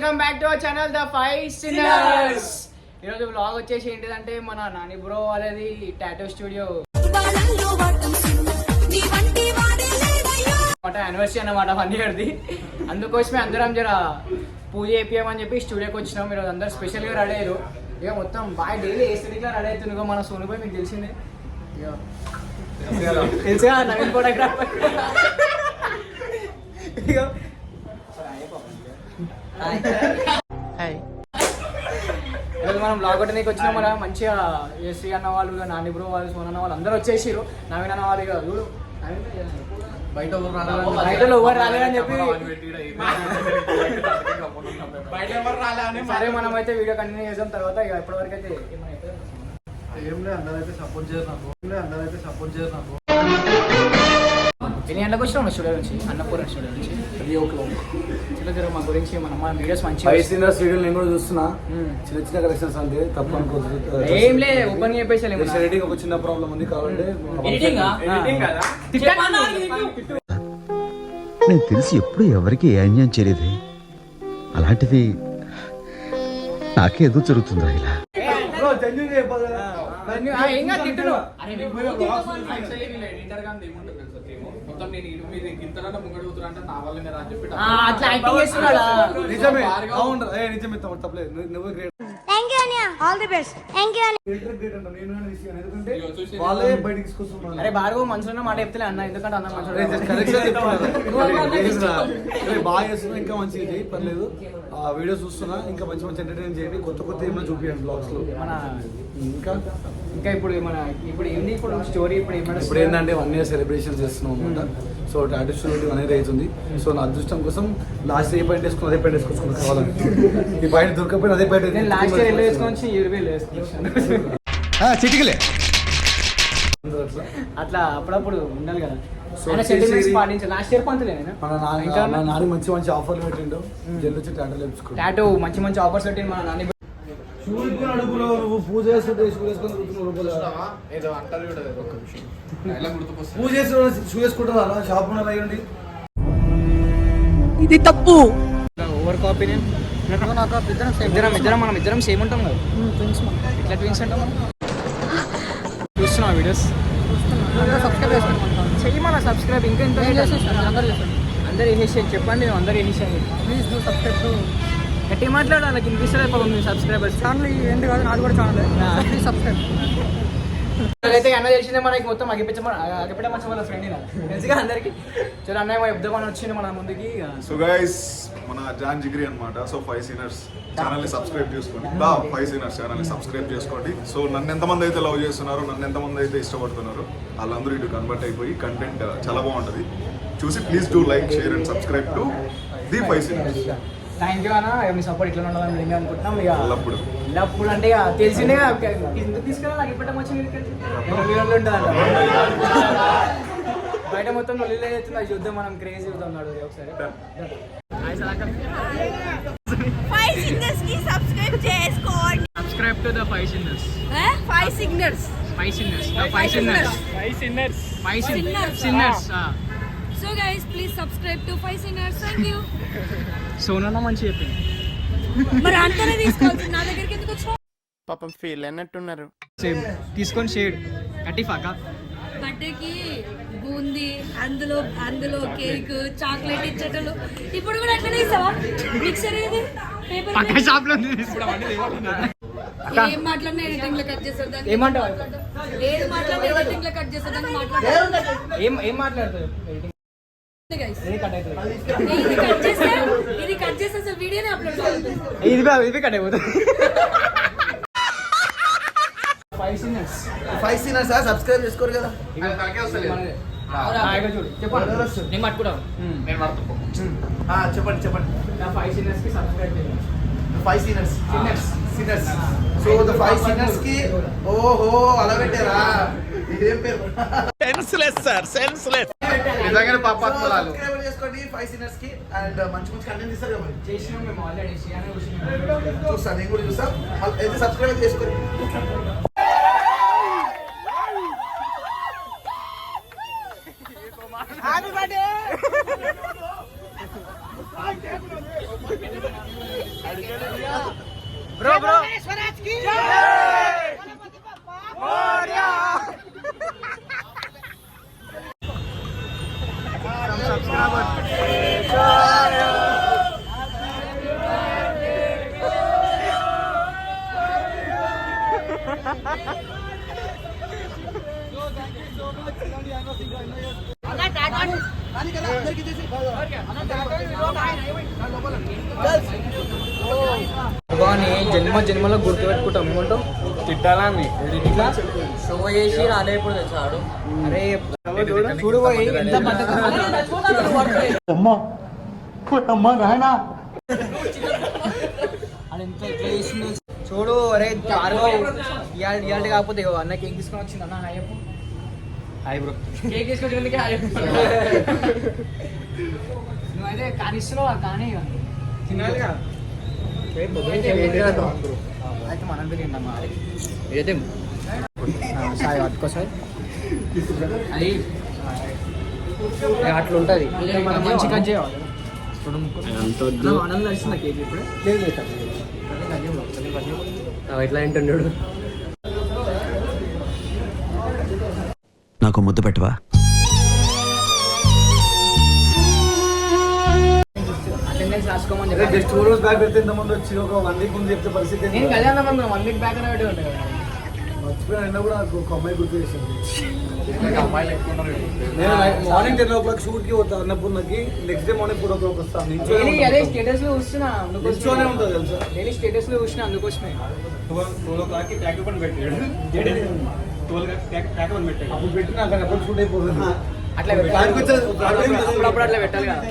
Welcome back to our channel the five sinners. ఈరోజు vlog వచ్చేసి ఏంటిదంటే మన నాని బ్రో వాళ్ళది టాటూ స్టూడియో యానివర్సరీ అన్నమాట 1 yearది. అందుకోసమే అందరం జర పూజ చేపియమని చెప్పి స్టూడియోకి వచ్చినాం. ఈరోజు అందరు స్పెషల్గా రెడీ అయ్యారు. ఇక మొత్తం బాగా డైలీ ఎస్థెటిక్గా రెడీ అవుతుంది. మన సోనుబాయ్ మీకు తెలిసిందే, తెలుసుగా నవీన్ ఫోటోగ్రాఫర్. ఈరోజు మనం బ్లాగ్ కొట్టడానికి వచ్చినాం. మన మంచిగా శ్రీ అన్న వాళ్ళు, నాని బ్రో వాళ్ళు, సోన్ అన్న వాళ్ళు అందరూ వచ్చేసారు. నవీన్ అన్న వాళ్ళు ఇక చూడు బయట ఎవరు రాలేదని చెప్పి సరే మనం అయితే వీడియో కంటిన్యూ చేసాం. తర్వాత ఇక ఎప్పటివరకు అయితే ఏం లేదు, అందరైతే సపోర్ట్ చేసినాము. ఎన్ని గంటలకు వచ్చినాం స్టూడియో నుంచి? అన్నపూర్ణ స్టూడియో నుంచి 3 o'clock. చిన్న మా గురించి మన వీడియోస్ మంచిగా వీడియో నేను కూడా చూస్తున్నా. చిన్న కలెక్షన్స్ అంటే తప్ప అనుకోవచ్చు. ఏం లేదు, ఓపెన్ చెప్పేసి ఎడిటింగ్ ఒక చిన్న ప్రాబ్లం ఉంది కాబట్టి నేను తెలిసి ఎప్పుడు ఎవరికి ఏ అన్యాయం చేయలేదు. అలాంటిది నాకేదో జరుగుతుందా ఇలా? అరే భార్గవ్ మనసులో మాట చెప్తలే అన్న, ఎందుకంటే అన్న బాగా చేస్తున్నా. ఇంకా మంచిగా పర్లేదు. ఆ వీడియో చూస్తున్నా. ఇంకా మంచి మంచి ఎంటర్టైన్ చేయండి. కొత్త ఏమైనా చూపించండి బ్లాగ్స్ లో. మన ఇంకా ఇప్పుడు స్టోరీ ఇప్పుడు ఏంటంటే 1 year సెలబ్రేషన్ చేస్తున్నాం అనమాట. సో టాటూ స్టూడియో అనేది అవుతుంది. సో నా అదృష్టం కోసం లాస్ట్ ఏ పాయింట్ వేసుకుని అదే పాయింట్ వేసుకొచ్చుకుని కావాలని ఈ పాయింట్ దొరకపోయినా అదే పాయింట్ లాస్ట్ ఇయర్ వేసుకొని చిటికలే అట్లా అప్పుడప్పుడు ఉండాలి కదా. లాస్ట్ ఇయర్ మన నాని మంచి మంచి ఆఫర్లు పెట్టిండు. జల్లు వచ్చి టాటూ మంచి ఆఫర్స్ పెట్టిండు మన నాని. నువ్వు పూజ చేస్తుంటే పూజ చేస్తూ షూ వేసుకుంటారా? షాప్ అయ్యండి. ఇది తప్పు. ఓవర్ కాపీనియన్. ఇద్దరం సేమ్ ఉంటాం కదా. ఇట్లా ట్విన్స్ అంటాం. చూస్తున్నాం వీడియోస్. చెయ్యి మన సబ్స్క్రైబ్. ఇంకా ఎంత అందరు వేసేసి చెప్పండి. అందరు వేసేసాను. Please do subscribe. గట్టి మాట్లాడాలి, ఇన్పిస్తుంది పాపం సబ్స్క్రైబర్స్. ఛానల్ ఏంటి కాదు, నాది కూడా ఛానల్. Please subscribe. అయితే అన్న తెలిసిందే మనకి మొత్తం అగిపెట్ట మంచి వాళ్ళ ఫ్రెండ్ తెలుసుగా అందరికి. చాలా అన్నయ్య చెప్దామని వచ్చింది మన ముందుకి. సో గైస్, మన జాన్ జిగ్రీ అనమాట. సో 5 sinners ఛానల్ని సబ్స్క్రైబ్ చేసుకోండి. 5 sinners ఛానల్ని సబ్స్క్రైబ్ చేసుకోండి. సో నన్ను ఎంతమంది అయితే లవ్ చేస్తున్నారు, నన్ను ఎంతమంది అయితే ఇష్టపడుతున్నారు, వాళ్ళందరూ ఇటు కన్వర్ట్ అయిపోయి కంటెంట్ చాలా బాగుంటుంది చూసి please do like, share and subscribe to the 5 sinners. Thank you అన్న. మీ సపోర్ట్ ఇట్లా ఉండాలని మేము అనుకుంటున్నాం. ఇక ఎల్లప్పుడు అంటే ఇక తెలిసిందే ఎందుకు తీసుకెళ్ళాలి. నాకు ఇప్పటి వచ్చింది బయట మొత్తం నొల్లి అవుతుంది. అది చూద్దాం, మనం క్రేజ్ చూద్దాం. నాడు ఒకసారి subscribe to the 5 sinners. 5 sinners. 5 sinners. The 5 sinners. 5 sinners. So guys, please subscribe to 5 sinners. Thank you. Sona మంచి చెప్పింది. మరి అంతనే తీసుకోవాలి, నా దగ్గరికి ఎందుకు వచ్చావు? పాపం ఫీల్ అన్నట్టున్నారు. సేమ్ తీసుకొని షేడ్ కట్టిఫాక బర్త్డేకి బూందీ, అందులో కేక్, చాక్లెట్ ఇచ్చేటలు. ఇప్పుడు కూడా అట్లనే ఇస్తావా? మిక్సర్ ఏది? పేపర్ పక్క షాప్ లో ఏం మాట్లాడినా ఎడిటింగ్ లో కట్ చేస్తారు. ఏమంటావు? ఏది మాట్లాడినా ఎడిటింగ్ లో కట్ చేస్తారు. మాట్లాడారు ఏం మాట్లాడతారు? ఇది కట్ చేస్తే అసలు వీడియోనే అప్లోడ్ అవుతుంది. ఇది కట్ అయిపోతుంది. 5 sinners సబ్స్క్రైబ్ చేసుకోరు కదా. చెప్పండి. 5 sinners కి సబ్స్క్రైబ్ చేయండి. 5 sinners. సో ద 5 sinners కి ఓహో అలా పెట్టారా? ఇదేం పేరు? Senseless sir, senseless. నిజంగానే పాపాత్మలాలు. సబ్స్క్రైబ్ చేసుకోండి 5 sinners కి. అండ్ మంచి కంటెంట్ ఇస్తారు కదా. చేసినాం మేము ఆల్రెడీ. చూస్తాను, నేను కూడా చూస్తాను. అయితే సబ్స్క్రైబ్ చేసుకోండి. Happy birthday. బ్రో బ్రో భగవాన్ని జన్మలో గుర్తుపెట్టుకుంటాం ఏమంటాం తిట్టాలని ఇట్లా షో చేసి రాలే ఇప్పుడు తెచ్చాడు అరే చూడు పోయి ఎంత ఎంత ఎట్లా చేసిందో చూడు. అరే ఇవాళ కాకపోతే అన్న కేక్ తీసుకొని వచ్చింది అన్న హాయ్ చెప్పు. Hi bro. కేక్ తీసుకొచ్చి హాయ్ నువ్వైతే కానిస్తున్నావు కానీ తినాలిగా అయితే మనం తింటాం ఏదైతే సాయి పట్టుకోసారి అది అట్లా ఉంటుంది మంచి కట్ చేయాలి. ఆనందం నచ్చింది కేక్ ఇప్పుడు ఎట్లా తింటున్నాడు. నాకు ముద్దు పెట్టవా? అటెండెన్స్ రాసుకోమని జస్ట్ 2 రోజులు బ్యాక్ పెడితే ఇంతమంది వచ్చి ఒక 1 వీక్ ముందు చెప్తే పరిస్థితి నేను కళ్యాణ 1 వీక్ బ్యాక్ అనేది ఉంటుంది కదా. మర్చిపోయినా కూడా నాకు ఒక అమ్మాయి గుర్తు చేసింది. నేను మార్నింగ్ 10 o'clock షూట్కి పోతాను అన్నపూర్ణకి, నెక్స్ట్ డే మార్నింగ్ 4 o'clock వస్తాను. అదే స్టేటస్ లో చూస్తున్నా నిల్చోనే ఉంటుంది తెలుసా. డైలీ స్టేటస్ లో చూసిన అందుకోసమే 12 o'clock ట్యాక్ పని పెట్టాడు. 12 ట్యాక్ పని పెట్టాడు. అప్పుడు పెట్టినా అక్కడ ఎప్పుడు షూట్ అయిపోతుంది. అట్లా అప్పుడప్పుడు అట్లా పెట్టాలి కదా.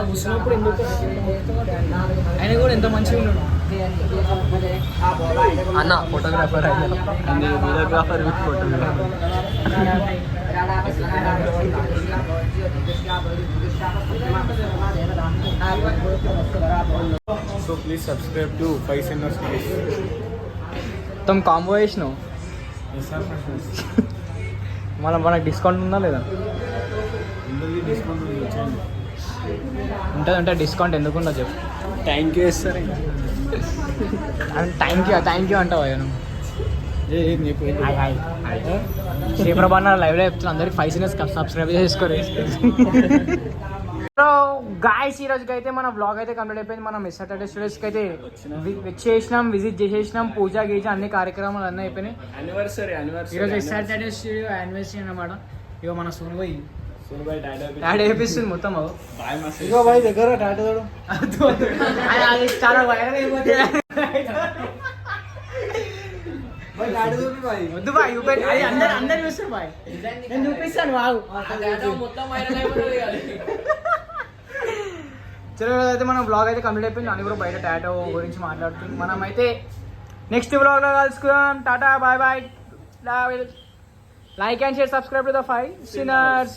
కూర్చున్నప్పుడు ఎందుకు ఆయన కూడా ఎంత మంచిగా ఉన్నాడు అన్న photographer videographer with photographer. So please subscribe to 5 Sinners. మొత్తం కాంబో వేసినావు మనకు డిస్కౌంట్ ఉందా లేదా? ఉంటుంది డిస్కౌంట్ ఎందుకు ఉండదు చెప్పు. Thank you sir. Thank you అంటావా నువ్వు? శ్రీప్రభా లైవ్లో చెప్తున్నా అందరికి 5 Sinners సబ్స్క్రైబ్ చేసుకోరు. సో గాయస్ ఈ రోజుకి అయితే మన బ్లాగ్ అయితే కంప్లీట్ అయిపోయింది. మనం సాటర్డే స్టూడియోస్కి అయితే విజిట్ చేసేసినాం. పూజ గీజ అన్ని కార్యక్రమాలు అన్నీ అయిపోయినాయి. ఈరోజు సాటర్డే స్టూడియో యానివర్సరీ అన్నమాట. ఇక మన సోనుబాయి డాడీ వేపిస్తుంది మొత్తం. ఇగో బాయ్ దగ్గర టాటూ చాలా వైరల్ అయిపోతే వద్దు బాయ్ అది అందరు చూస్తారు బాయ్. నేను చూపిస్తాను బాగు. చలో అయితే మనం బ్లాగ్ అయితే కంప్లీట్ అయిపోయింది. అని కూడా బయట టాటో గురించి మాట్లాడుతుంది. మనం అయితే నెక్స్ట్ బ్లాగ్లో కలుసుకుందాం. టాటా bye bye. Like and share subscribe to the 5 Sinners.